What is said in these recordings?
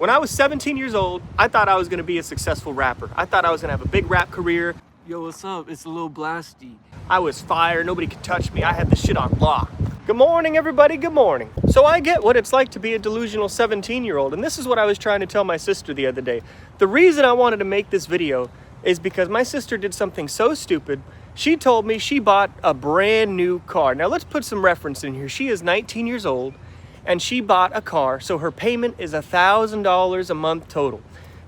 When I was 17 years old, I thought I was gonna be a successful rapper. I thought I was gonna have a big rap career. Yo, what's up? It's a little blasty. I was fire, nobody could touch me. I had the shit on lock. Good morning, everybody, good morning. So I get what it's like to be a delusional 17-year-old, and this is what I was trying to tell my sister the other day. The reason I wanted to make this video is because my sister did something so stupid. She told me she bought a brand new car. Now let's put some reference in here. She is 19 years old, and she bought a car, so her payment is $1,000 a month total.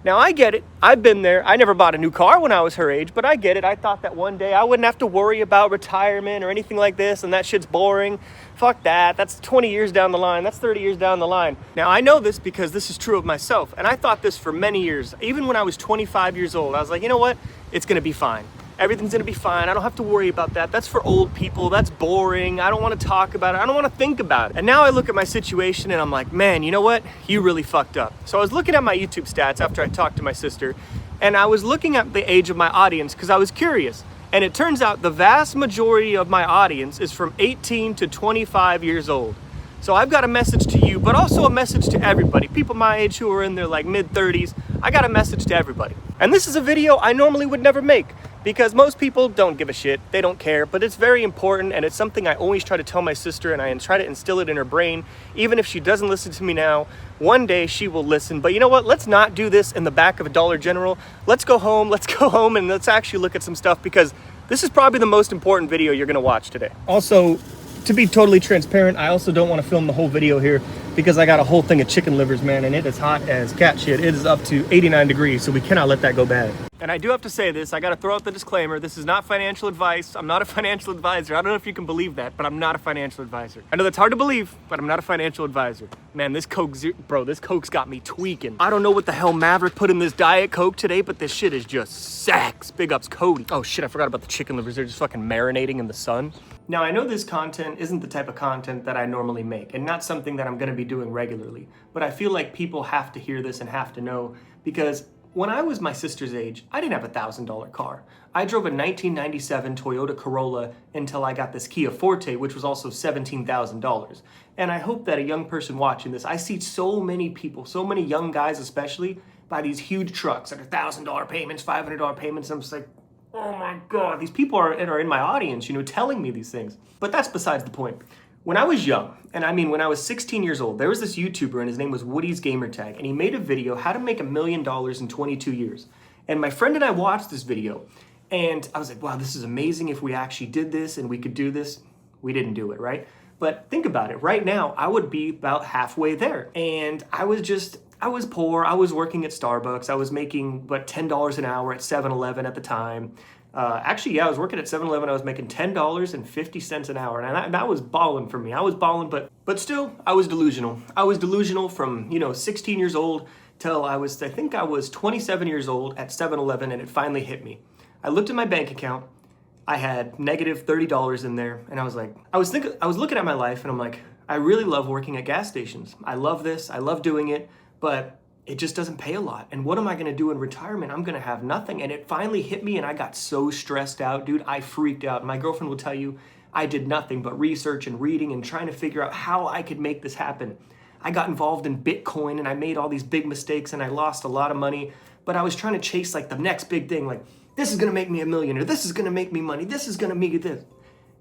Now I get it, I've been there. I never bought a new car when I was her age, but I get it. I thought that one day I wouldn't have to worry about retirement or anything like this, and that shit's boring. Fuck that, that's 20 years down the line, that's 30 years down the line. Now I know this because this is true of myself, and I thought this for many years. Even when I was 25 years old, I was like, you know what? It's gonna be fine. Everything's gonna be fine. I don't have to worry about that. That's for old people. That's boring. I don't want to talk about it. I don't want to think about it. And now I look at my situation and I'm like, man, you know what? You really fucked up. So I was looking at my YouTube stats after I talked to my sister, and I was looking at the age of my audience because I was curious. And it turns out the vast majority of my audience is from 18 to 25 years old. So I've got a message to you, but also a message to everybody. People my age who are in their like mid-30s, I got a message to everybody. And this is a video I normally would never make, because most people don't give a shit, they don't care, but it's very important, and it's something I always try to tell my sister, and I try to instill it in her brain. Even if she doesn't listen to me now, one day she will listen. But you know what? Let's not do this in the back of a Dollar General. Let's go home and let's actually look at some stuff, because this is probably the most important video you're gonna watch today. Also, to be totally transparent, I also don't want to film the whole video here because I got a whole thing of chicken livers, man, and it is hot as cat shit. It is up to 89 degrees, so we cannot let that go bad. And I do have to say this, I gotta throw out the disclaimer, this is not financial advice. I'm not a financial advisor. I don't know if you can believe that, but I'm not a financial advisor. I know that's hard to believe, but I'm not a financial advisor. Man, this this Coke's got me tweaking. I don't know what the hell Maverick put in this Diet Coke today, but this shit is just sex. Big ups Cody. Oh shit, I forgot about the chicken livers. They're just fucking marinating in the sun. Now, I know this content isn't the type of content that I normally make, and not something that I'm gonna be doing regularly, but I feel like people have to hear this and have to know, because when I was my sister's age, I didn't have a $1,000 car. I drove a 1997 Toyota Corolla until I got this Kia Forte, which was also $17,000. And I hope that a young person watching this, I see so many people, so many young guys especially, buy these huge trucks that are $1,000 payments, $500 payments. I'm just like, oh my God, these people are in my audience, you know, telling me these things. But that's besides the point. When I was young, and I mean when I was 16 years old, there was this YouTuber and his name was Woody's Gamertag, and he made a video, how to make $1 million in 22 years. And my friend and I watched this video, and I was like, wow, this is amazing if we actually did this and we could do this. We didn't do it, right? But think about it, right now, I would be about halfway there. And I was poor, I was working at Starbucks, I was making, $10 an hour at 7-Eleven at the time. Actually, yeah, I was working at 7-Eleven. I was making $10.50 an hour, and that was balling for me. I was balling, but still, I was delusional. I was delusional from 16 years old till I think I was 27 years old at 7-Eleven, and it finally hit me. I looked at my bank account. I had negative $30 in there, and I was like, I was looking at my life, and I'm like, I really love working at gas stations. I love this. I love doing it, but it just doesn't pay a lot. And what am I gonna do in retirement? I'm gonna have nothing. And it finally hit me, and I got so stressed out, dude. I freaked out. My girlfriend will tell you, I did nothing but research and reading and trying to figure out how I could make this happen. I got involved in Bitcoin, and I made all these big mistakes, and I lost a lot of money. But I was trying to chase like the next big thing, like, this is gonna make me a millionaire, this is gonna make me money, this is gonna make it this.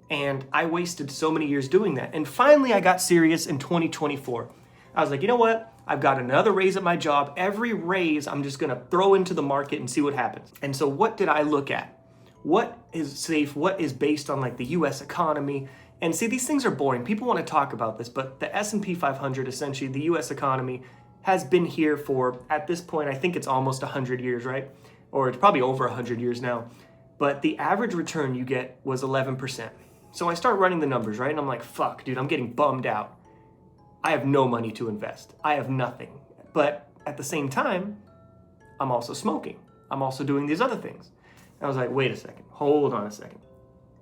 And I wasted so many years doing that. And finally, I got serious in 2024. I was like, you know what? I've got another raise at my job. Every raise, I'm just gonna throw into the market and see what happens. And so what did I look at? What is safe? What is based on like the US economy? And see, these things are boring. People wanna talk about this, but the S&P 500, essentially the US economy, has been here for, at this point, I think it's almost 100 years, right? Or it's probably over 100 years now. But the average return you get was 11%. So I start running the numbers, right? And I'm like, fuck, dude, I'm getting bummed out. I have no money to invest. I have nothing. But at the same time, I'm also smoking. I'm also doing these other things. And I was like, wait a second, hold on a second.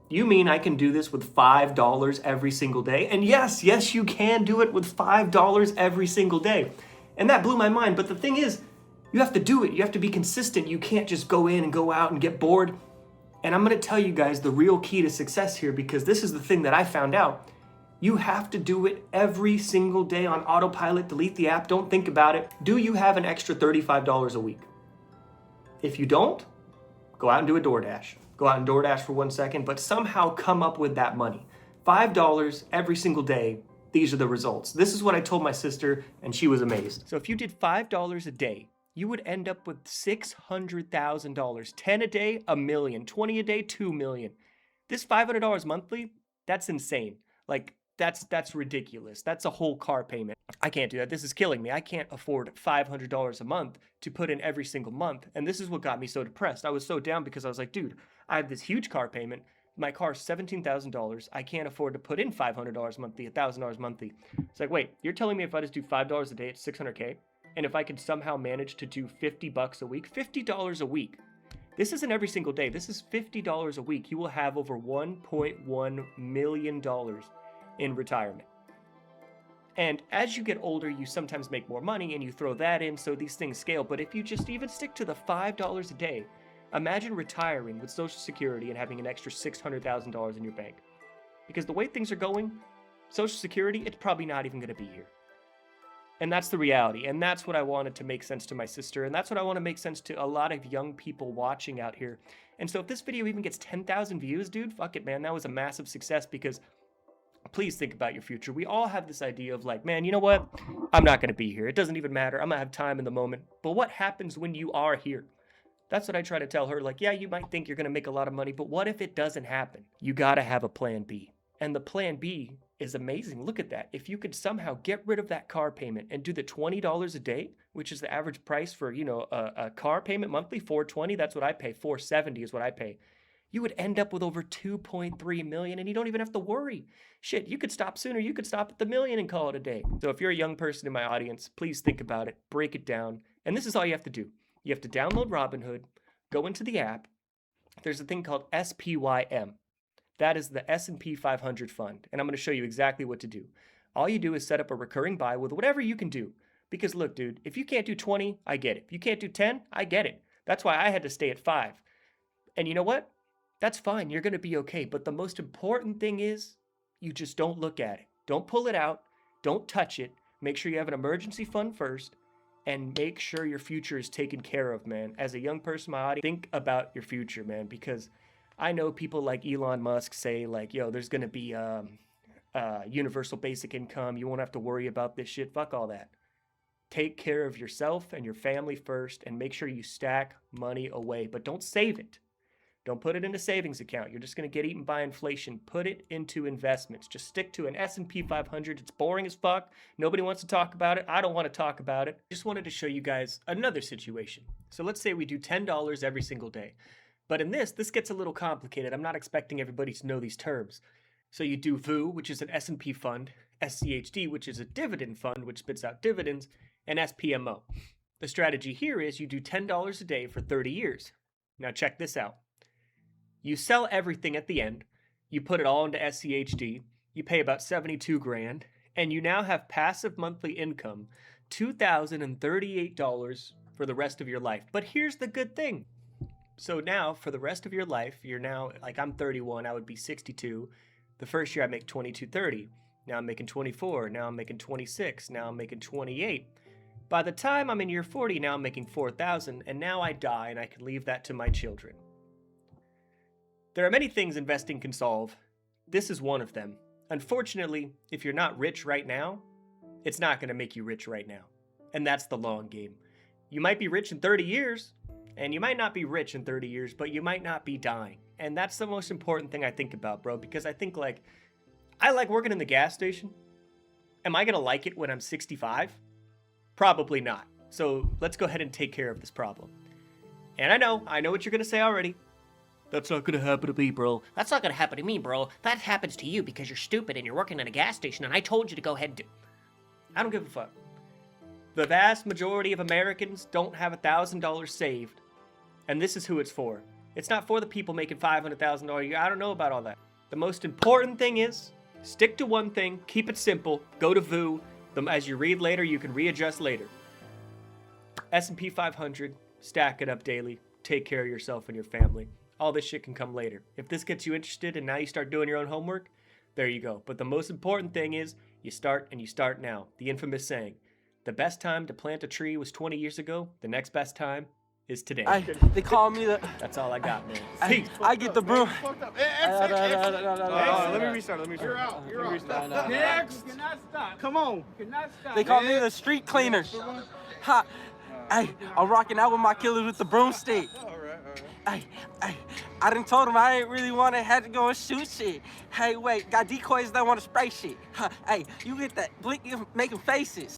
You mean I can do this with $5 every single day? And yes, you can do it with $5 every single day. And that blew my mind. But the thing is, you have to do it. You have to be consistent. You can't just go in and go out and get bored. And I'm gonna tell you guys the real key to success here, because this is the thing that I found out. You have to do it every single day on autopilot. Delete the app, don't think about it. Do you have an extra $35 a week? If you don't, go out and do a DoorDash. Go out and DoorDash for 1 second, but somehow come up with that money. $5 every single day, these are the results. This is what I told my sister, and she was amazed. So if you did $5 a day, you would end up with $600,000. 10 a day, $1 million. 20 a day, $2 million. This $500 monthly, that's insane. Like, that's ridiculous. That's a whole car payment. I can't do that. This is killing me. I can't afford $500 a month to put in every single month. And this is what got me so depressed. I was so down because I was like, dude, I have this huge car payment. My car's $17,000. I can't afford to put in $500 monthly, $1,000 monthly. It's like, wait, you're telling me if I just do $5 a day, it's $600K? And if I could somehow manage to do $50 a week, $50 a week. This isn't every single day. This is $50 a week. You will have over $1.1 million in retirement. And as you get older, you sometimes make more money and you throw that in, so these things scale. But if you just even stick to the $5 a day, imagine retiring with Social Security and having an extra $600,000 in your bank. Because the way things are going, Social Security, it's probably not even going to be here. And that's the reality. And that's what I wanted to make sense to my sister. And that's what I want to make sense to a lot of young people watching out here. And so if this video even gets 10,000 views, dude, fuck it, man. That was a massive success because please think about your future. We all have this idea of like, man, you know what? I'm not going to be here. It doesn't even matter. I'm going to have time in the moment. But what happens when you are here? That's what I try to tell her. Like, yeah, you might think you're going to make a lot of money, but what if it doesn't happen? You got to have a plan B. And the plan B is amazing. Look at that. If you could somehow get rid of that car payment and do the $20 a day, which is the average price for, you know, a car payment monthly, $420, that's what I pay. $470 is what I pay. You would end up with over 2.3 million and you don't even have to worry. Shit, you could stop sooner. You could stop at the million and call it a day. So if you're a young person in my audience, please think about it, break it down. And this is all you have to do. You have to download Robinhood, go into the app. There's a thing called SPYM. That is the S&P 500 fund. And I'm going to show you exactly what to do. All you do is set up a recurring buy with whatever you can do. Because look, dude, if you can't do 20, I get it. If you can't do 10, I get it. That's why I had to stay at 5. And you know what? That's fine. You're going to be okay. But the most important thing is you just don't look at it. Don't pull it out. Don't touch it. Make sure you have an emergency fund first. And make sure your future is taken care of, man. As a young person, my audience, think about your future, man. Because I know people like Elon Musk say like, yo, there's going to be universal basic income. You won't have to worry about this shit. Fuck all that. Take care of yourself and your family first and make sure you stack money away. But don't save it. Don't put it in a savings account. You're just going to get eaten by inflation. Put it into investments. Just stick to an S&P 500. It's boring as fuck. Nobody wants to talk about it. I don't want to talk about it. Just wanted to show you guys another situation. So let's say we do $10 every single day. But in this gets a little complicated. I'm not expecting everybody to know these terms. So you do VOO, which is an S&P fund, SCHD, which is a dividend fund, which spits out dividends, and SPMO. The strategy here is you do $10 a day for 30 years. Now check this out. You sell everything at the end, you put it all into SCHD, you pay about 72 grand, and you now have passive monthly income, $2,038 for the rest of your life. But here's the good thing. So now, for the rest of your life, you're now, like I'm 31, I would be 62. The first year I make $22.30. Now I'm making 24. Now I'm making 26. Now I'm making 28. By the time I'm in year 40, now I'm making 4,000, and now I die and I can leave that to my children. There are many things investing can solve. This is one of them. Unfortunately, if you're not rich right now, it's not going to make you rich right now. And that's the long game. You might be rich in 30 years, and you might not be rich in 30 years, but you might not be dying. And that's the most important thing I think about, bro, because I think like, I like working in the gas station. Am I going to like it when I'm 65? Probably not. So let's go ahead and take care of this problem. And I know what you're going to say already. That's not going to happen to me, bro. That's not going to happen to me, bro. That happens to you because you're stupid and you're working in a gas station and I told you to go ahead and do... I don't give a fuck. The vast majority of Americans don't have $1,000 saved. And this is who it's for. It's not for the people making $500,000 a year. I don't know about all that. The most important thing is, stick to one thing, keep it simple, go to VOO. As you read later, you can readjust later. S&P 500, stack it up daily, take care of yourself and your family. All this shit can come later. If this gets you interested and now you start doing your own homework, There you go. But the most important thing is you start and you start now. The infamous saying, the best time to plant a tree was 20 years ago. The next best time is today. They call me the. That's all I got, man. I get the broom. Let me restart. You're out. You're out. Next. You cannot stop. Come on. You cannot stop. They call me the street cleaners. Ha. Hey, I'm rocking out with my killers with the broomstick. Hey, I done told them I ain't really had to go and shoot shit. Hey, wait, got decoys that want to spray shit. Hey, you get that blink, making faces.